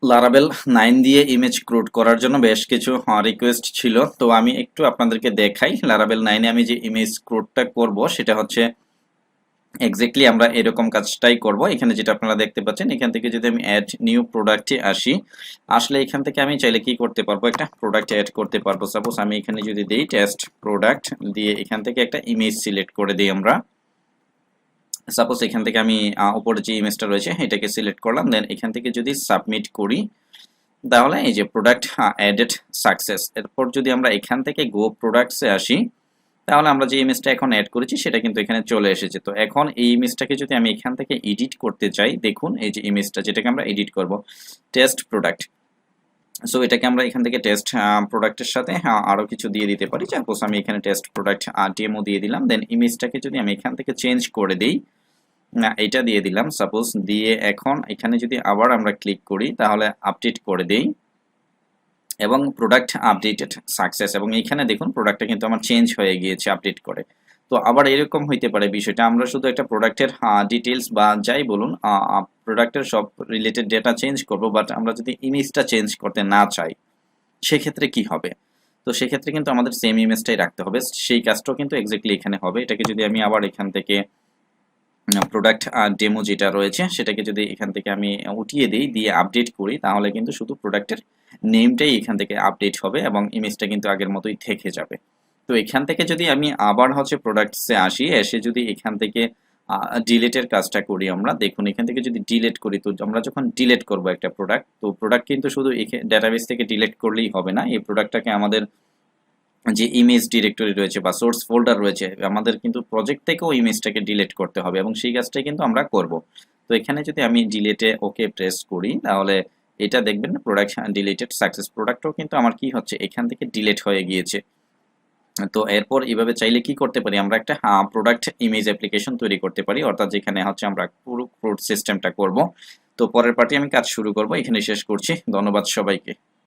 Laravel 9 দিয়ে image crude করার জন্য বেশ কিছু রিকোয়েস্ট ছিল। তো আমি একটু আপনাদেরকে দেখাই লারাভেল 9 এ আমি যে ইমেজ ক্রুডটা করব সেটা হচ্ছে এক্স্যাক্টলি আমরা এরকম কাজটাই করব। এখানে যেটা আপনারা দেখতে পাচ্ছেন, এখান থেকে যদি আমি অ্যাড নিউ প্রোডাক্টে আসি, আসলে এখান থেকে আমি চাইলে কি করতে পারবো, একটা প্রোডাক্ট অ্যাড করতে পারবো। সাপোজ আমি এখানে যদি দেই টেস্ট প্রোডাক্ট দিয়ে এখান থেকে একটা ইমেজ সিলেক্ট করে দিই আমরা। সাপোজ এখান থেকে আমি উপরে যে ইমেজটা রয়েছে এটাকে সিলেক্ট করলাম, দেন এখান থেকে যদি সাবমিট করি তাহলে এই যে প্রোডাক্ট অ্যাডেড সাকসেস। এরপর যদি আমরা এখান থেকে গো প্রোডাক্টসে আসি তাহলে আমরা যে ইমেজটা এখন অ্যাড করেছি সেটা কিন্তু এখানে চলে এসেছে। তো এখন এই ইমেজটাকে যদি আমি এখান থেকে এডিট করতে চাই, দেখুন এই যে ইমেজটা যেটাকে আমরা এডিট করব টেস্ট প্রোডাক্ট। সো এটাকে আমরা এখান থেকে টেস্ট প্রোডাক্টের সাথে আরও কিছু দিয়ে দিতে পারি। সাপোজ আমি এখানে টেস্ট প্রোডাক্ট ডেমো দিয়ে দিলাম, দেন ইমেজটাকে যদি আমি এখান থেকে চেঞ্জ করে দিই, এটা দিয়ে দিলাম সাপোজ, দিয়ে এখন এখানে যদি আবার আমরা ক্লিক করি তাহলে আপডেট করে দেই এবং প্রোডাক্ট আপডেটেড সাকসেস, এবং এইখানে দেখুন প্রোডাক্টটা কিন্তু আমার চেঞ্জ হয়ে গিয়েছে আপডেট করে। তো আবার এরকম হইতে পারে বিষয়টা, আমরা শুধু একটা প্রোডাক্টের ডিটেলস বা যাই বলুন প্রোডাক্টের সব রিলেটেড ডেটা চেঞ্জ করব, বাট আমরা যদি ইমেজটা চেঞ্জ করতে না চাই সেক্ষেত্রে কি হবে? তো সেক্ষেত্রে কিন্তু আমাদের সেম ইমেজটাই রাখতে হবে। সেই কাজটাও কিন্তু এক্স্যাক্টলি এখানে হবে। এটাকে যদি আমি আবার এখান থেকে প্রোডাক্ট ডেমো যেটা রয়েছে সেটাকে যদি এখান থেকে আমি উঠিয়ে দিই, দিয়ে আপডেট করি, তাহলে কিন্তু শুধু প্রোডাক্টের নেমটাই এখান থেকে আপডেট হবে এবং ইমেজটা কিন্তু আগের মতোই থেকে যাবে। তো এখান থেকে যদি আমি আবার হচ্ছে প্রোডাক্টসে আসি, এসে যদি এখান থেকে ডিলেটের কাজটা করি আমরা, দেখুন এখান থেকে যদি ডিলেট করি, তো আমরা যখন ডিলেট করব একটা প্রোডাক্ট, তো প্রোডাক্ট কিন্তু শুধু ডেটাবেস থেকে ডিলেট করলেই হবে না, এই প্রোডাক্টটাকে আমাদের যে ইমেজ ডিরেক্টরি রয়েছে বা সোর্স ফোল্ডার রয়েছে আমাদের কিন্তু প্রজেক্ট থেকেও ইমেজটাকে ডিলিট করতে হবে এবং সেই কাজটাই কিন্তু আমরা করব। তো এখানে যদি আমি ডিলিটে ওকে প্রেস করি তাহলে এটা দেখবেন প্রোডাক্ট ডিলিটেড সাকসেস, প্রোডাক্টও কিন্তু আমার কি হচ্ছে এখান থেকে ডিলিট হয়ে গিয়েছে। তো এরপর এইভাবে চাইলে কি করতে পারি, আমরা একটা প্রোডাক্ট ইমেজ অ্যাপ্লিকেশন তৈরি করতে পারি, অর্থাৎ যেখানে হচ্ছে আমরা পুরো ক্রুড সিস্টেমটা করব। তো পরের পার্টি আমি কাজ শুরু করব, এখানে শেষ করছি। ধন্যবাদ সবাইকে।